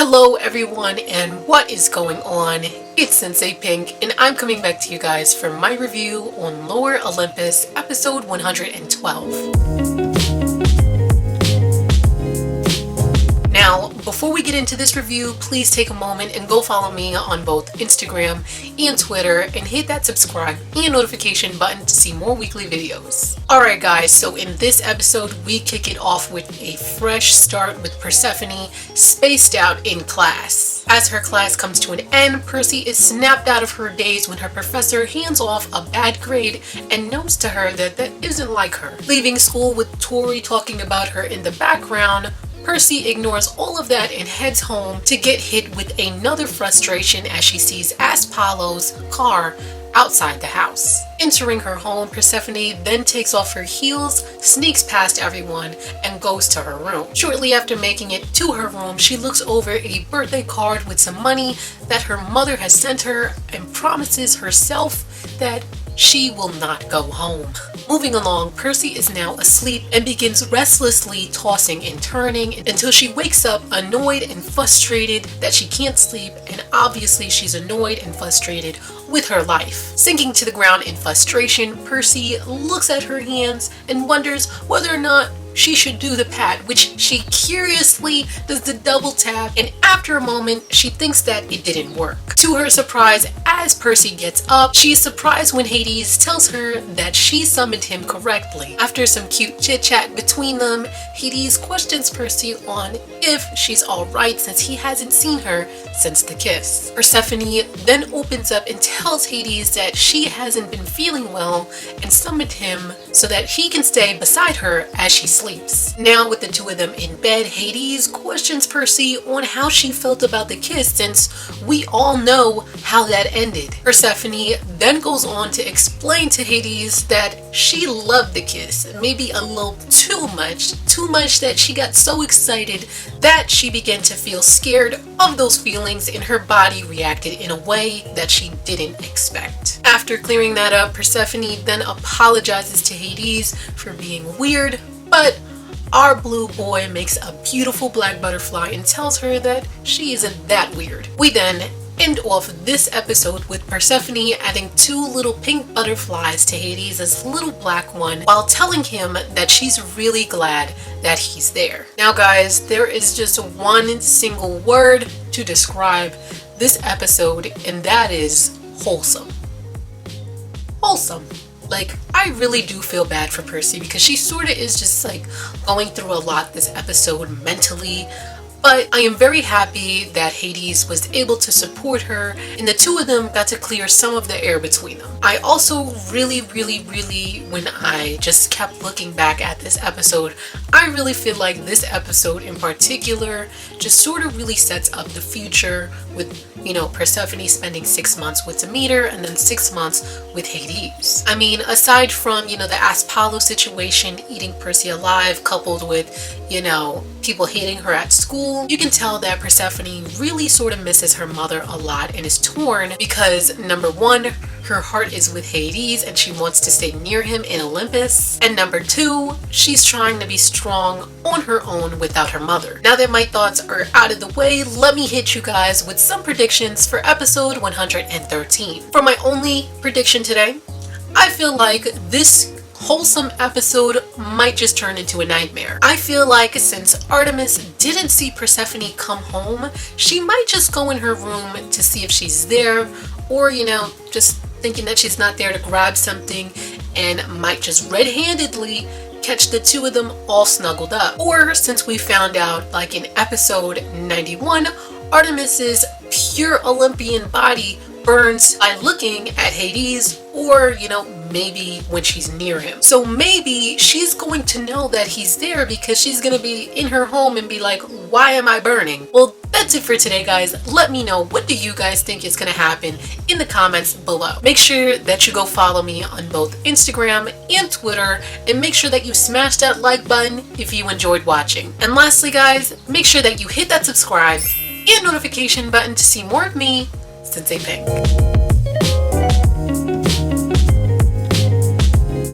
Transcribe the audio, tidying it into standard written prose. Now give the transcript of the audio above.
Hello everyone, and what is going on? It's Sensei Pink, and I'm coming back to you guys for my review on Lower Olympus episode 112. Now, before we get into this review, please take a moment and go follow me on both Instagram and Twitter and hit that subscribe and notification button to see more weekly videos. Alright guys, so in this episode we kick it off with a fresh start with Persephone spaced out in class. As her class comes to an end, Percy is snapped out of her daze when her professor hands off a bad grade and notes to her that isn't like her. Leaving school with Tori talking about her in the background, Percy ignores all of that and heads home to get hit with another frustration as she sees Apollo's car outside the house. Entering her home, Persephone then takes off her heels, sneaks past everyone, and goes to her room. Shortly after making it to her room, she looks over a birthday card with some money that her mother has sent her and promises herself that she will not go home. Moving along, Percy is now asleep and begins restlessly tossing and turning until she wakes up annoyed and frustrated that she can't sleep, and obviously she's annoyed and frustrated with her life. Sinking to the ground in frustration, Percy looks at her hands and wonders whether or not she should do the pat, which she curiously does the double tap, and after a moment she thinks that it didn't work. To her surprise, as Percy gets up, she is surprised when Hades tells her that she summoned him correctly. After some cute chit chat between them, Hades questions Percy on if she's alright since he hasn't seen her since the kiss. Persephone then opens up and tells Hades that she hasn't been feeling well and summoned him so that he can stay beside her as she sleeps. Now with the two of them in bed, Hades questions Percy on how she felt about the kiss since we all know how that ended. Persephone then goes on to explain to Hades that she loved the kiss, maybe a little too much that she got so excited that she began to feel scared of those feelings and her body reacted in a way that she didn't expect. After clearing that up, Persephone then apologizes to Hades for being weird, but our blue boy makes a beautiful black butterfly and tells her that she isn't that weird. We then end off this episode with Persephone adding two little pink butterflies to Hades' little black one while telling him that she's really glad that he's there. Now guys, there is just one single word to describe this episode, and that is wholesome. Wholesome. Like, I really do feel bad for Percy because she sort of is just like going through a lot this episode mentally. But I am very happy that Hades was able to support her and the two of them got to clear some of the air between them. I also really, when I just kept looking back at this episode, I really feel like this episode in particular just sort of really sets up the future with, you know, Persephone spending 6 months with Demeter and then 6 months with Hades. I mean, aside from, you know, the Apollo situation, eating Percy alive, coupled with, you know, people hating her at school, you can tell that Persephone really sort of misses her mother a lot and is torn because number one, her heart is with Hades and she wants to stay near him in Olympus, and number two, she's trying to be strong on her own without her mother. Now that my thoughts are out of the way, let me hit you guys with some predictions for episode 113. For my only prediction today, I feel like this wholesome episode might just turn into a nightmare. I feel like since Artemis didn't see Persephone come home, she might just go in her room to see if she's there, or, you know, just thinking that she's not there to grab something and might just red-handedly catch the two of them all snuggled up. Or since we found out, like in episode 91, Artemis's pure Olympian body burns by looking at Hades, or, you know, maybe when she's near him. So maybe she's going to know that he's there because she's gonna be in her home and be like, why am I burning? Well, that's it for today, guys. Let me know, what do you guys think is gonna happen in the comments below. Make sure that you go follow me on both Instagram and Twitter, and make sure that you smash that like button if you enjoyed watching. And lastly, guys, make sure that you hit that subscribe and notification button to see more of me, Sensei Pink.